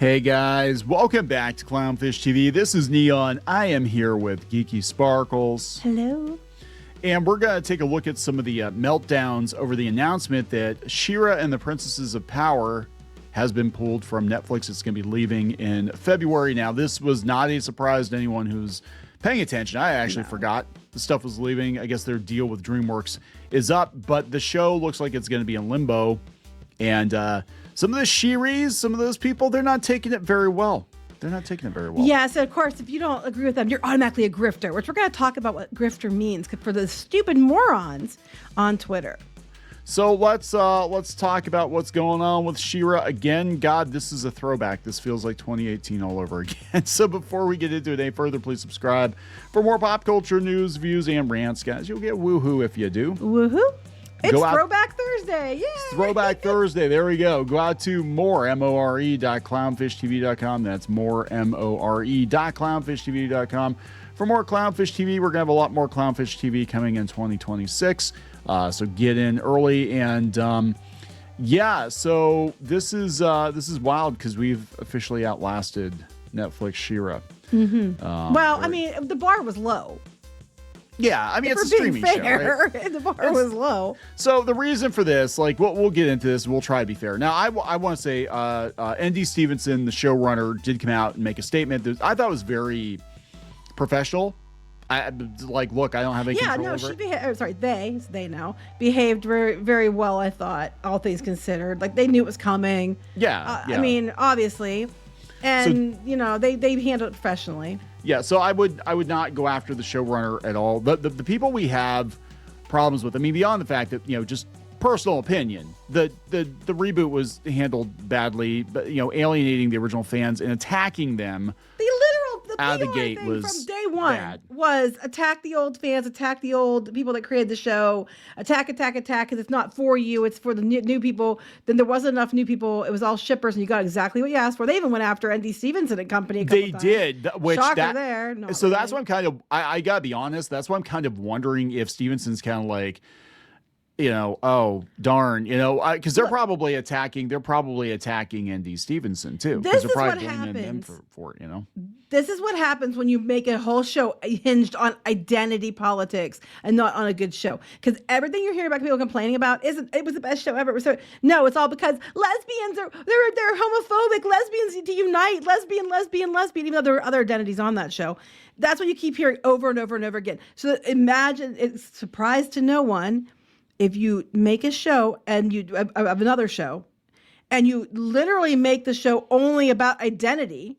Hey guys, welcome back to Clownfish TV. This is Kneon. I am here with Geeky Sparkles. Hello. And we're going to take a look at some of the meltdowns over the announcement that She-Ra and the Princesses of Power has been pulled from Netflix. It's going to be leaving in February. Now, this was not a surprise to anyone who's paying attention. I actually forgot the stuff was leaving. I guess their deal with DreamWorks is up, but the show looks like it's going to be in limbo. And some of the She-Rees, some of those people, they're not taking it very well. They're not taking it very well. Yeah, so of course, if you don't agree with them, you're automatically a grifter, which we're going to talk about what grifter means for the stupid morons on Twitter. So let's talk about what's going on with She-Ra again. God, this is a throwback. This feels like 2018 all over again. So before we get into it any further, please subscribe for more pop culture news, views, and rants, guys. You'll get woohoo if you do. Woohoo! It's Throwback Thursday. Yeah. Throwback Thursday. There we go. Go out to more.clownfishtv.com. That's more.clownfishtv.com. For more Clownfish TV, we're going to have a lot more Clownfish TV coming in 2026. So get in early. And yeah, so this is wild because we've officially outlasted Netflix She-Ra. Mm-hmm. Well, I mean, the bar was low. Yeah, I mean, it's a streaming show, right? The bar was low. So the reason for this, like, we'll get into this. We'll try to be fair. Now, I want to say N.D. Stevenson, the showrunner, did come out and make a statement that I thought was very professional. Look, I don't have any control over it. They now behaved very, very well, I thought, all things considered. Like, they knew it was coming. Yeah. I mean, obviously. And, they handled it professionally. Yeah, so I would not go after the showrunner at all. The people we have problems with, I mean, beyond the fact that, just personal opinion, the reboot was handled badly, but, alienating the original fans and attacking them. The out of the gate was from day one bad. Was attack the old fans, attack the old people that created the show, attack, because it's not for you, it's for the new people. Then there wasn't enough new people. It was all shippers, and you got exactly what you asked for. They even went after N.D. Stevenson and company a couple times. Did, which shocker there. So really. That's why I'm kind of, I gotta be honest, that's why I'm kind of wondering if Stevenson's kind of like, oh darn, because they're probably attacking N.D. Stevenson too. This is they're what probably blaming happens them for it, This is what happens when you make a whole show hinged on identity politics and not on a good show. Because everything you're hearing about people complaining about it was the best show ever. No, it's all because lesbians they're homophobic. Lesbians need to unite. Lesbian. Even though there are other identities on that show, that's what you keep hearing over and over and over again. So imagine, it's a surprise to no one if you make a show and you of another show, and you literally make the show only about identity,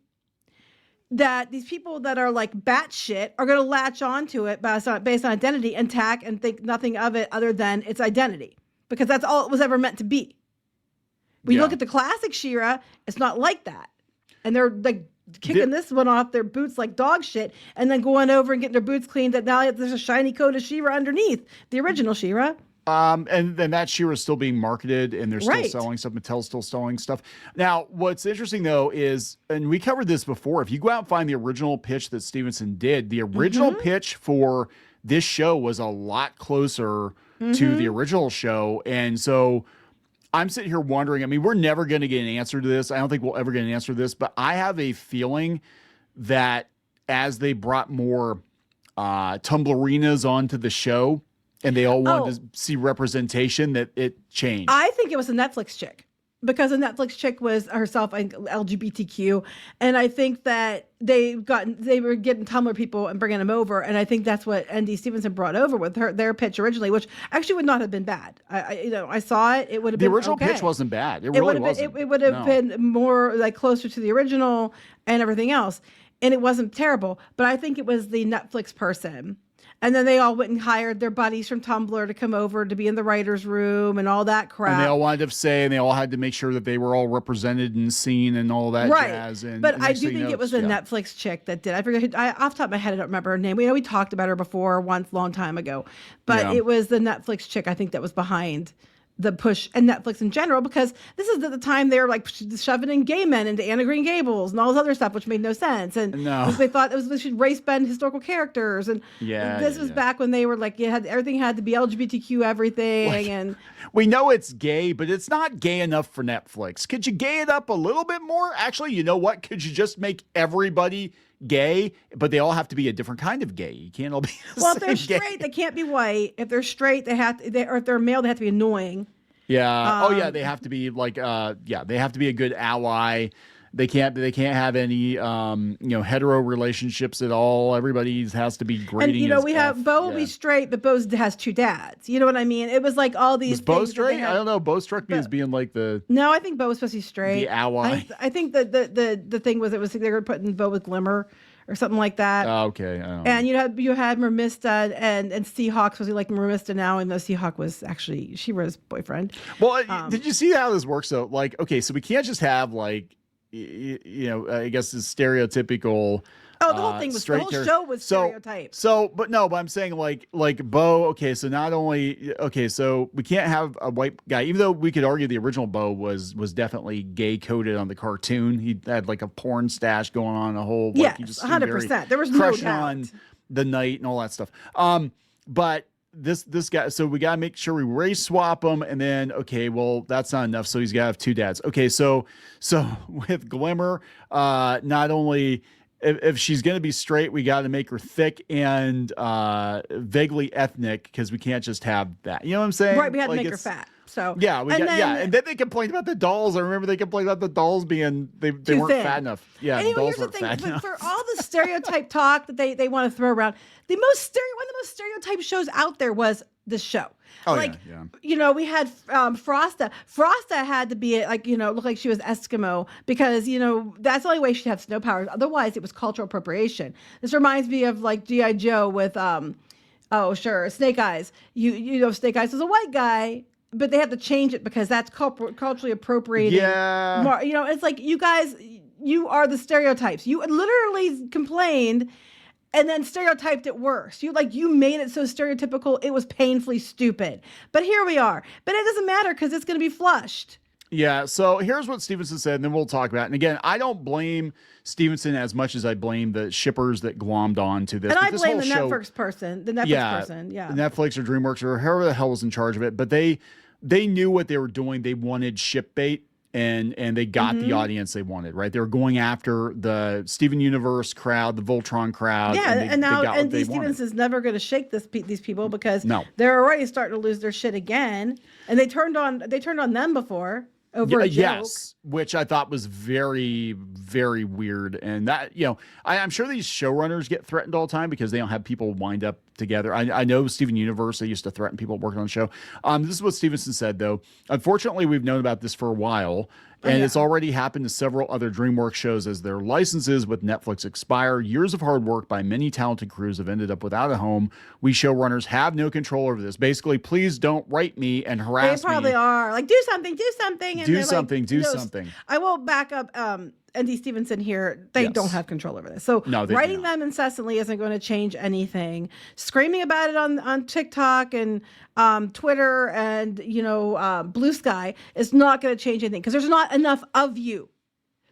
that these people that are like batshit are going to latch onto it based on identity and tack and think nothing of it other than its identity, because that's all it was ever meant to be. When you look at the classic She-Ra, it's not like that. And they're like kicking this one off their boots like dog shit and then going over and getting their boots cleaned, that now there's a shiny coat of She-Ra underneath the original She-Ra. And then that She-Ra is still being marketed, and they're still selling stuff. Mattel's still selling stuff. Now, what's interesting though is, and we covered this before, if you go out and find the original pitch that Stevenson did, the original pitch for this show was a lot closer to the original show. And so I'm sitting here wondering, I mean, we're never going to get an answer to this. I don't think we'll ever get an answer to this, but I have a feeling that as they brought more Tumblerinas onto the show, and they all wanted to see representation, that it changed. I think it was a Netflix chick, because the Netflix chick was herself LGBTQ. And I think that they were getting Tumblr people and bringing them over. And I think that's what N.D. Stevenson brought over with their pitch originally, which actually would not have been bad. I saw it. It would have been the original okay. pitch wasn't bad. It really wasn't. It would have been more like closer to the original and everything else. And it wasn't terrible. But I think it was the Netflix person. And then they all went and hired their buddies from Tumblr to come over to be in the writer's room and all that crap. And they all wanted to say, and they all had to make sure that they were all represented and seen and all that jazz. And but I do think it was a Netflix chick that did. I forget. Off the top of my head, I don't remember her name. We talked about her before once, long time ago. But it was the Netflix chick, I think, that was behind the push and Netflix in general, because this is the time they were like shoving in gay men into Anna Green Gables and all this other stuff, which made no sense. And they thought they should race bend historical characters. And this was back when they were like, everything had to be LGBTQ everything. And we know it's gay, but it's not gay enough for Netflix. Could you gay it up a little bit more? Actually, you know what? Could you just make everybody gay, but they all have to be a different kind of gay? You can't all be if they're straight, they can't be white. If they're straight, or if they're male, they have to be annoying. Yeah. They have to be like they have to be a good ally. They can't have any hetero relationships at all. Everybody has to be grading. And we have Bo will be straight, but Bo has 2 dads. You know what I mean? It was like all these. Was Bo straight? I don't know. Bo struck me as being like the. No, I think Bo was supposed to be straight. The ally. I think that the thing was they were putting Bo with Glimmer or something like that. Oh, okay. I don't know. And you had Mermista and Seahawk, supposed to be like Mermista now, and the Seahawk was actually She-Rees' boyfriend. Well, did you see how this works though? Like, okay, so we can't just have like. I guess the stereotypical. Oh, the whole thing was the whole show was stereotyped. But I'm saying like Bo. Okay, so not only so we can't have a white guy, even though we could argue the original Bo was definitely gay coded on the cartoon. He had like a porn stash going on, a whole he just 100%. There was no crushing doubt on the knight and all that stuff. But this guy, so we gotta make sure we race swap him, and then that's not enough, so he's gotta have 2 dads. Okay, so with Glimmer, not only if she's gonna be straight, we gotta make her thick and vaguely ethnic, because we can't just have that. You know what I'm saying? Right, we had to make her fat. So and then they complained about the dolls. I remember they complained about the dolls being they weren't fat enough. Yeah, anyway, the dolls here's the weren't thing, fat enough. for all the stereotype talk that they want to throw around, one of the most stereotype shows out there was this show. Oh, we had Frosta. Frosta had to be look like she was Eskimo, because that's the only way she'd have snow powers. Otherwise, it was cultural appropriation. This reminds me of like G.I. Joe with Snake Eyes. Snake Eyes was a white guy, but they have to change it because that's culturally appropriating. Yeah. More, it's like, you guys, you are the stereotypes. You literally complained and then stereotyped it worse. You made it so stereotypical, it was painfully stupid. But here we are. But it doesn't matter because it's going to be flushed. Yeah, so here's what Stevenson said, and then we'll talk about it. And again, I don't blame Stevenson as much as I blame the shippers that glommed on to this. And I this blame the Netflix person. Netflix or DreamWorks or whoever the hell was in charge of it. But they knew what they were doing. They wanted ship bait, and they got the audience they wanted, right? They were going after the Steven Universe crowd, the Voltron crowd. Yeah, and now Andy Stevenson's never going to shake these people, because they're already starting to lose their shit again. And they turned on them before. Over a joke. Yes, which I thought was very, very weird. And that, I'm sure these showrunners get threatened all the time because they don't have people wind up together. I know Steven Universe, they used to threaten people working on the show. This is what Stevenson said, though. Unfortunately, we've known about this for a while. And it's already happened to several other DreamWorks shows as their licenses with Netflix expire. Years of hard work by many talented crews have ended up without a home. We showrunners have no control over this. Basically, please don't write me and harass me. They probably are. Like, do something. And do something. I will back up Andy Stevenson here. They don't have control over this. So writing them incessantly isn't going to change anything. Screaming about it on TikTok and Twitter and Blue Sky is not going to change anything, because there's not enough of you.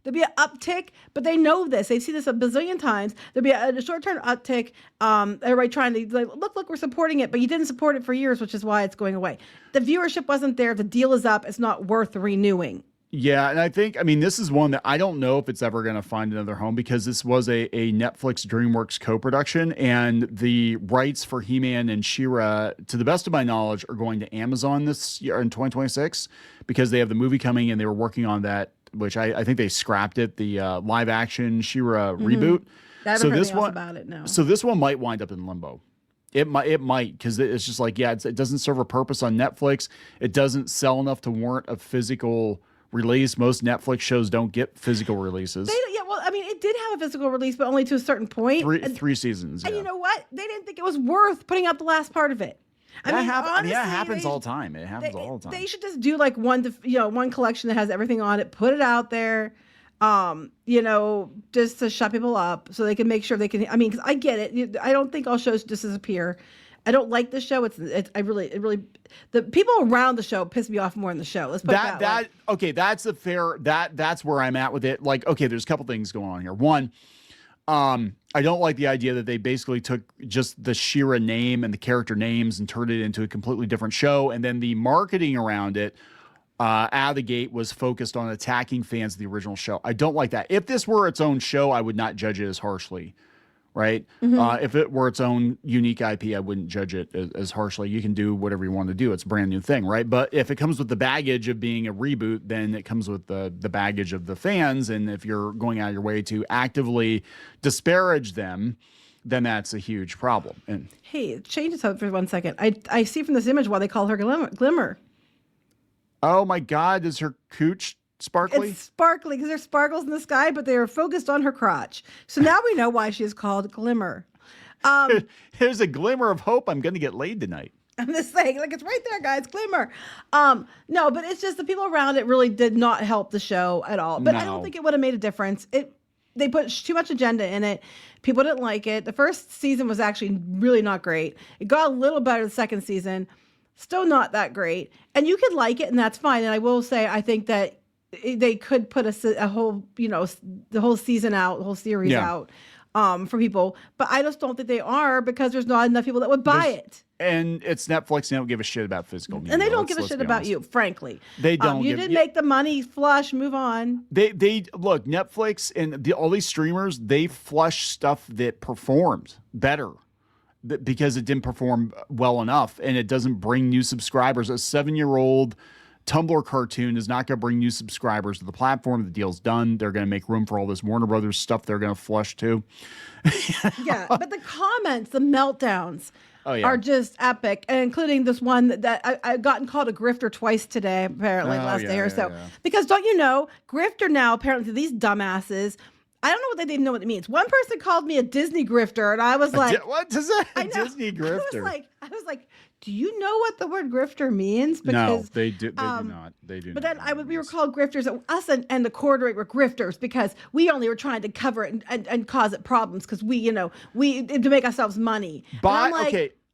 There'll be an uptick, but they know this. They've seen this a bazillion times. There'll be a short-term uptick. Everybody trying to look, we're supporting it, but you didn't support it for years, which is why it's going away. The viewership wasn't there. The deal is up. It's not worth renewing. Yeah, and I think, this is one that I don't know if it's ever going to find another home, because this was a Netflix DreamWorks co-production, and the rights for He-Man and She-Ra, to the best of my knowledge, are going to Amazon this year in 2026, because they have the movie coming and they were working on that, which I think they scrapped it, the live action She-Ra reboot. I haven't heard anything else about it, no. So this one might wind up in limbo. It might, because it's just like, it doesn't serve a purpose on Netflix. It doesn't sell enough to warrant a physical release. Most Netflix shows don't get physical releases. It did have a physical release, but only to a certain point. Three seasons. And you know what? They didn't think it was worth putting out the last part of it. Honestly, it happens all the time. It happens all the time. They should just do like one collection that has everything on it, put it out there, just to shut people up so they can make sure they can. Because I get it. I don't think all shows just disappear. I don't like the show. The people around the show piss me off more than the show. Let's put it that way. Okay, that's a fair, that's where I'm at with it. Like, okay, there's a couple things going on here. One, I don't like the idea that they basically took just the She-Ra name and the character names and turned it into a completely different show. And then the marketing around it out of the gate was focused on attacking fans of the original show. I don't like that. If this were its own show, I would not judge it as harshly, right? If it were its own unique IP, I wouldn't judge it as harshly. You can do whatever you want to do. It's a brand new thing, right? But if it comes with the baggage of being a reboot, then it comes with the baggage of the fans. And if you're going out of your way to actively disparage them, then that's a huge problem. And hey, change this up for 1 second. I see from this image why they call her Glimmer. Oh my God, is her cooch sparkly? It's sparkly because there's sparkles in the sky, but they are focused on her crotch. So now we know why she is called Glimmer. There's a glimmer of hope. I'm going to get laid tonight. I'm just saying, like, it's right there, guys. Glimmer. No, but it's just the people around it really did not help the show at all. But I don't think it would have made a difference. They put too much agenda in it. People didn't like it. The first season was actually really not great. It got a little better the second season. Still not that great. And you could like it, and that's fine. And I will say, I think that they could put a whole, the whole season out, the whole series out for people. But I just don't think they are, because there's not enough people that would buy it. And it's Netflix. They don't give a shit about physical media. And they don't give a shit about you, frankly. They don't. You didn't make the money flush. Move on. They look, Netflix and all these streamers, they flush stuff that performed better because it didn't perform well enough, and it doesn't bring new subscribers. A 7-year-old Tumblr cartoon is not going to bring new subscribers to the platform. The deal's done. They're going to make room for all this Warner Brothers stuff they're going to flush too. Yeah, but the comments, the meltdowns are just epic, and including this one that I've gotten called a grifter twice today, apparently last day or so. Yeah. Because don't you know, grifter now, apparently these dumbasses, I don't know what they didn't know what it means. One person called me a Disney grifter, and I was like, "What does that? Disney grifter?" I was like, "Do you know what the word grifter means?" Because no, they do not. They do. But then we were called grifters. Us and the quarter were grifters because we only were trying to cover it and cause it problems because we to make ourselves money.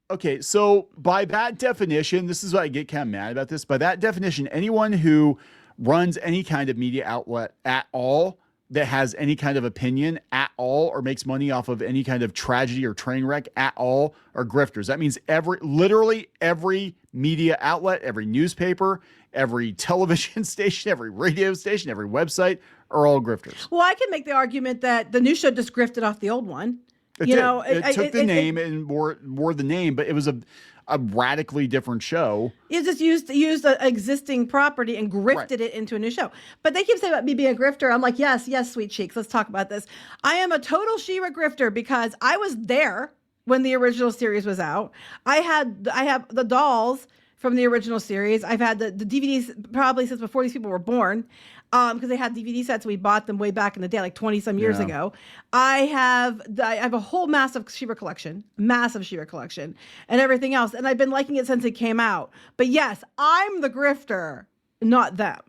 Okay. So by that definition, this is why I get kind of mad about this. By that definition, anyone who runs any kind of media outlet at all, that has any kind of opinion at all, or makes money off of any kind of tragedy or train wreck at all, are grifters. That means literally every media outlet, every newspaper, every television station, every radio station, every website are all grifters. Well, I can make the argument that the new show just grifted off the old one. It took the name and wore the name, but it was a radically different show. It just used an existing property and grifted it into a new show. But they keep saying about me being a grifter. I'm like, yes, sweet cheeks. Let's talk about this. I am a total She-Ra grifter because I was there when the original series was out. I have the dolls from the original series. I've had the DVDs probably since before these people were born. Because they had DVD sets, we bought them way back in the day, like 20 some years ago. I have a whole massive She-Ra collection, and everything else. And I've been liking it since it came out. But yes, I'm the grifter, not them.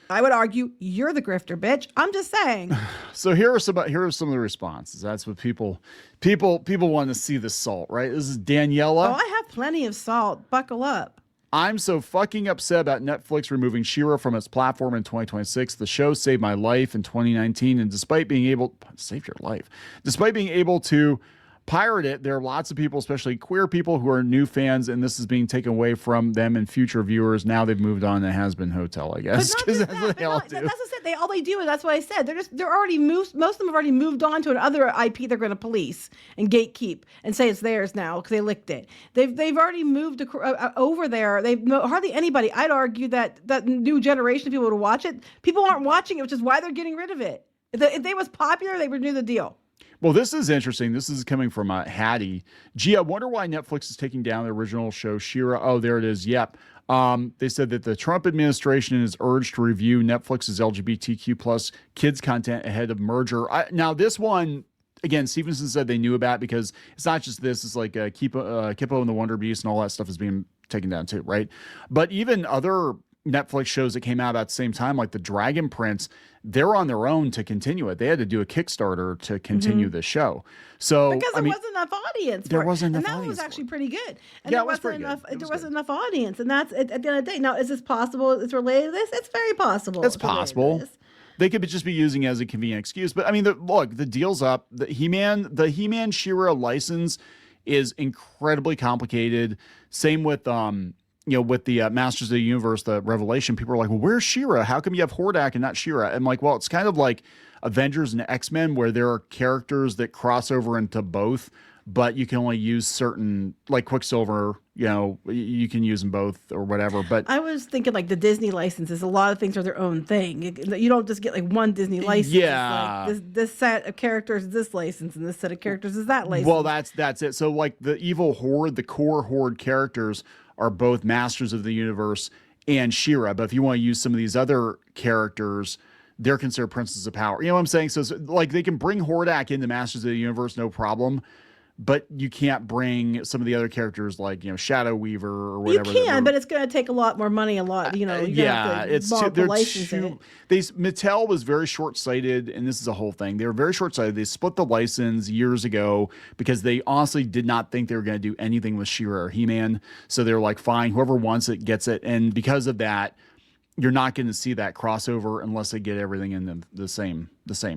I would argue you're the grifter, bitch. I'm just saying. So here are some of the responses. That's what people want to see the salt, right? This is Daniela. Oh, I have plenty of salt. Buckle up. I'm so fucking upset about Netflix removing She-Ra from its platform in 2026. The show saved my life in 2019, and despite being able to pirate it, there are lots of people, especially queer people, who are new fans, and this is being taken away from them and future viewers. Now they've moved on to Has-Been Hotel, I guess. That's what they all do. That's what all they do, and that's what I said. They're already moved. Most of them have already moved on to another IP they're going to police and gatekeep and say it's theirs now because they licked it. They've already moved over there. Hardly anybody. I'd argue that new generation of people to watch it. People aren't watching it, which is why they're getting rid of it. If they was popular, they would do the deal. Well, this is interesting. This is coming from Hattie. Gee, I wonder why Netflix is taking down the original show She-Ra. Oh, there it is. Yep. They said that the Trump administration is urged to review Netflix's LGBTQ plus kids content ahead of merger. Now, this one, again, Stevenson said they knew about because it's not just this. It's like Kippo and the Wonder Beast and all that stuff is being taken down too, right? But even other Netflix shows that came out at the same time, like the Dragon Prince, they're on their own to continue it. They had to do a Kickstarter to continue the show. So because there wasn't enough audience. There wasn't enough and that audience. was actually pretty good. And Yeah, there it was wasn't pretty enough. good. There wasn't enough audience, and that's at the end of the day. Now, is this possible? It's related to this. It's very possible. It's possible. They could just be using it as a convenient excuse. But I mean, look, the deal's up. The He-Man She-Ra license is incredibly complicated. Same with with the Masters of the Universe, the Revelation. People are like, well, where's She-Ra? How come you have Hordak and not She-Ra? I'm like, well, it's kind of like Avengers and X-Men, where there are characters that cross over into both, but you can only use certain, like Quicksilver, you can use them both or whatever. But I was thinking like the Disney licenses, a lot of things are their own thing. You don't just get like one Disney license. Yeah. It's like this set of characters is this license, and this set of characters is that license. Well, that's it. So like the evil Horde, the core Horde characters are both Masters of the Universe and She-Ra. But if you want to use some of these other characters, they're considered Princes of Power. You know what I'm saying? So like they can bring Hordak into Masters of the Universe, no problem. But you can't bring some of the other characters like, Shadow Weaver or whatever. You can, but it's going to take a lot more money, Mattel was very short-sighted, and this is a whole thing. They were very short-sighted. They split the license years ago because they honestly did not think they were going to do anything with She-Ra or He-Man. So they were like, fine, whoever wants it gets it. And because of that, you're not going to see that crossover unless they get everything in the same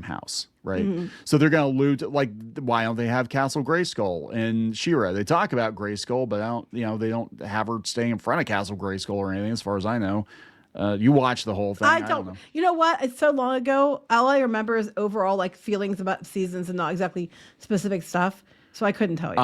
house, right? Mm-hmm. So they're going to loot. Like, why don't they have Castle Grayskull and She-Ra? They talk about Grayskull, but they don't have her staying in front of Castle Grayskull or anything, as far as I know. You watch the whole thing. I don't know. You know what? It's so long ago. All I remember is overall like feelings about seasons and not exactly specific stuff. So I couldn't tell you.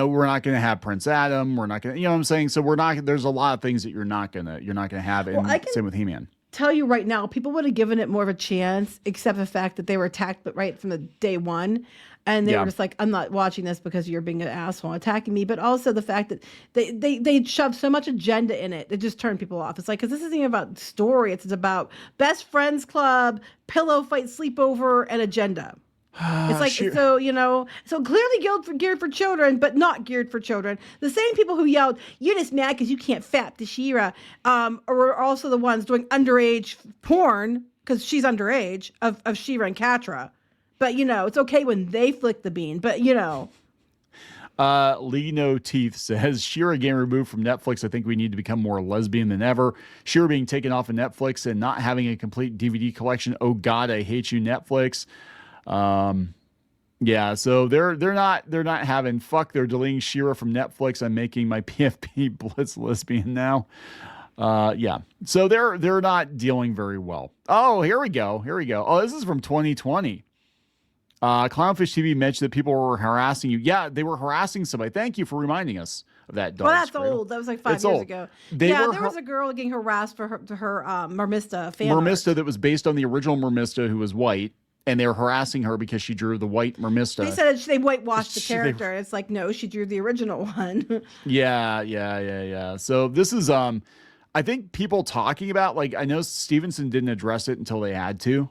We're not going to have Prince Adam. We're not going to, you know what I'm saying? So there's a lot of things that you're not going to have. And same with He-Man. Tell you right now, people would have given it more of a chance, except the fact that they were attacked right from the day one. And they were just like, I'm not watching this because you're being an asshole attacking me. But also the fact that they shoved so much agenda in it, it just turned people off. It's like, because this isn't even about story. It's about best friends club, pillow fight, sleepover, and agenda. It's like, so clearly geared for children, but not geared for children. The same people who yelled, you're just mad because you can't fap to She-Ra, are also the ones doing underage porn, because she's underage, of She-Ra and Catra. But, it's okay when they flick the bean, but, Lee No Teeth says, She-Ra getting removed from Netflix. I think we need to become more lesbian than ever. She-Ra being taken off of Netflix and not having a complete DVD collection. Oh God, I hate you, Netflix. So they're not having they're deleting She-Ra from Netflix. I'm making my PFP Blitz lesbian now. So they're not dealing very well. Oh, here we go. Oh, this is from 2020. Clownfish TV mentioned that people were harassing you. Yeah, they were harassing somebody. Thank you for reminding us of that. Well, that's old. That was like 5 years ago. There was a girl getting harassed for her Mermista fan Mermista art. That was based on the original Mermista, who was white. And they were harassing her because she drew the white Mermista. They said they whitewashed the character. It's like, no, she drew the original one. Yeah. So this is, I think people talking about, like, I know Stevenson didn't address it until they had to.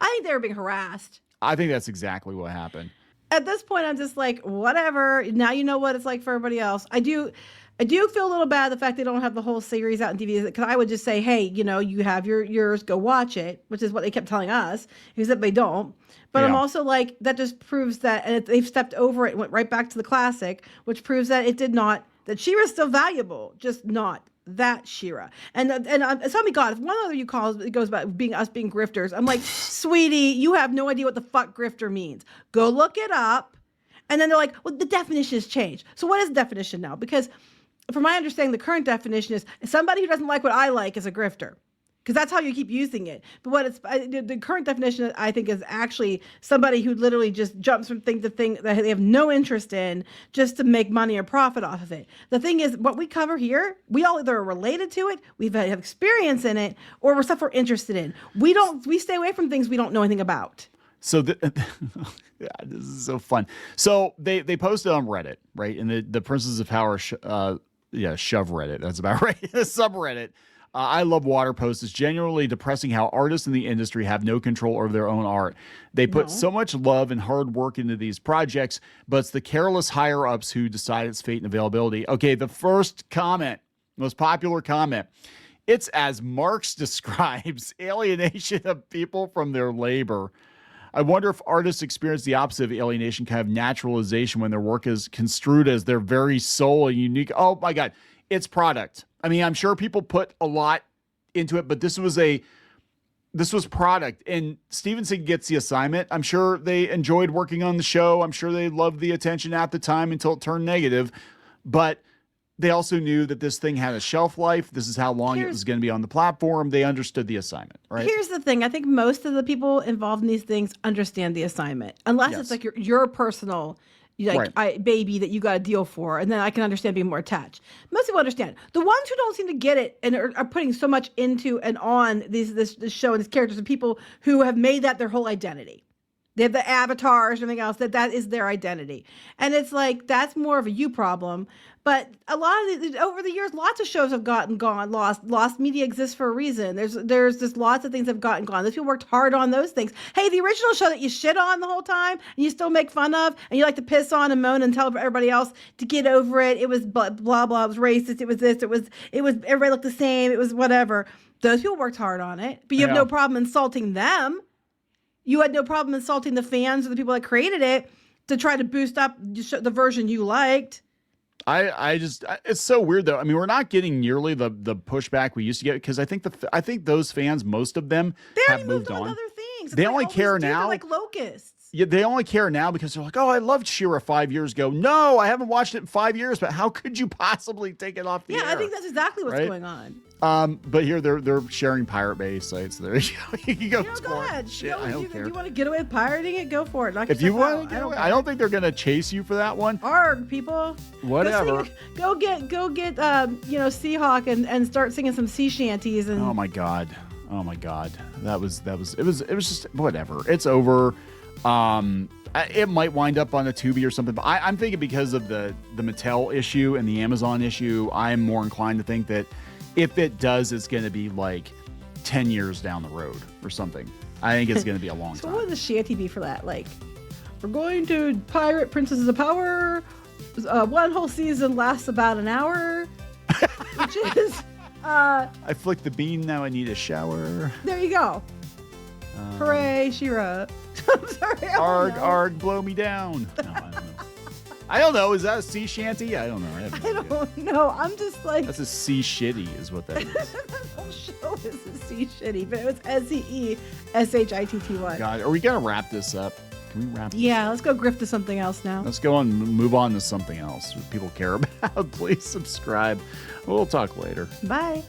I think they were being harassed. I think that's exactly what happened. At this point, I'm just like, whatever. Now you know what it's like for everybody else. I do feel a little bad the fact they don't have the whole series out in DVD, because I would just say, hey, you have yours, go watch it, which is what they kept telling us, except they don't. But I'm also like, that just proves that, and they've stepped over it and went right back to the classic, which proves that that She-Ra's still valuable, just not that She-Ra. And tell me, God, if one other you calls it goes about us being grifters, I'm like, sweetie, you have no idea what the fuck grifter means. Go look it up. And then they're like, well, the definition has changed. So what is the definition now? Because from my understanding, the current definition is somebody who doesn't like what I like is a grifter, because that's how you keep using it. But the current definition, I think, is actually somebody who literally just jumps from thing to thing that they have no interest in just to make money or profit off of it. The thing is, what we cover here, we all either are related to it, we have experience in it, or we're stuff we're interested in. We stay away from things we don't know anything about. So this is so fun. So they posted on Reddit, right? And the Princes of Power, shove Reddit. That's about right. Subreddit. I love water posts. It's genuinely depressing how artists in the industry have no control over their own art. They put so much love and hard work into these projects, but it's the careless higher ups who decide its fate and availability. Okay, the first comment, most popular comment. It's as Marx describes, alienation of people from their labor. I wonder if artists experience the opposite of alienation, kind of naturalization, when their work is construed as their very soul and unique. Oh my God, it's product. I mean, I'm sure people put a lot into it, but this was product, and Stevenson gets the assignment. I'm sure they enjoyed working on the show. I'm sure they loved the attention at the time until it turned negative, but they also knew that this thing had a shelf life. This is how long it was going to be on the platform. They understood the assignment, right? Here's the thing. I think most of the people involved in these things understand the assignment, unless it's like your personal baby that you got a deal for, and then I can understand being more attached. Most people understand. The ones who don't seem to get it and are putting so much into and on this show and these characters are people who have made that their whole identity. They have the avatars and everything else, that is their identity. And it's like, that's more of a you problem. But a lot of over the years, lots of shows have gone, lost. Lost media exists for a reason. There's just lots of things have gotten gone. Those people worked hard on those things. Hey, the original show that you shit on the whole time and you still make fun of and you like to piss on and moan and tell everybody else to get over it. It was blah, blah, blah. It was racist. It was this. It was everybody looked the same. It was whatever. Those people worked hard on it. But you have no problem insulting them. You had no problem insulting the fans or the people that created it to try to boost up the version you liked. It's so weird though. I mean, we're not getting nearly the pushback we used to get because I think those fans, most of them have moved on. Other things. They only care now. They're like locusts. Yeah, they only care now because they're like, oh, I loved She-Ra 5 years ago. No, I haven't watched it in 5 years, but how could you possibly take it off the air? Yeah, I think that's exactly what's going on. But here they're sharing Pirate Bay sites. There you go. Go ahead. Shit, I don't care. If you want to get away with pirating it, go for it. If you want to get away, I don't think they're gonna chase you for that one. Arg, people. Whatever. Go get Seahawk and start singing some sea shanties. And oh my god, that was it was just whatever. It's over. It might wind up on a Tubi or something, but I'm thinking because of the Mattel issue and the Amazon issue, I'm more inclined to think that if it does, it's going to be like 10 years down the road or something. I think it's going to be a long time. So what would the shanty be for that? Like, we're going to pirate Princesses of Power. One whole season lasts about an hour, which is... I flicked the bean, now I need a shower. There you go. Hooray, She-Ra. I'm sorry. Arg, blow me down. No, I don't know. Is that a sea shanty? I don't know. I don't know. I'm just like... That's a sea shitty is what that is. That whole show is a sea shitty, but it was SEESHITTY. God, are we going to wrap this up? Can we wrap this up? Let's go grift to something else now. Let's go and move on to something else people care about. Please subscribe. We'll talk later. Bye.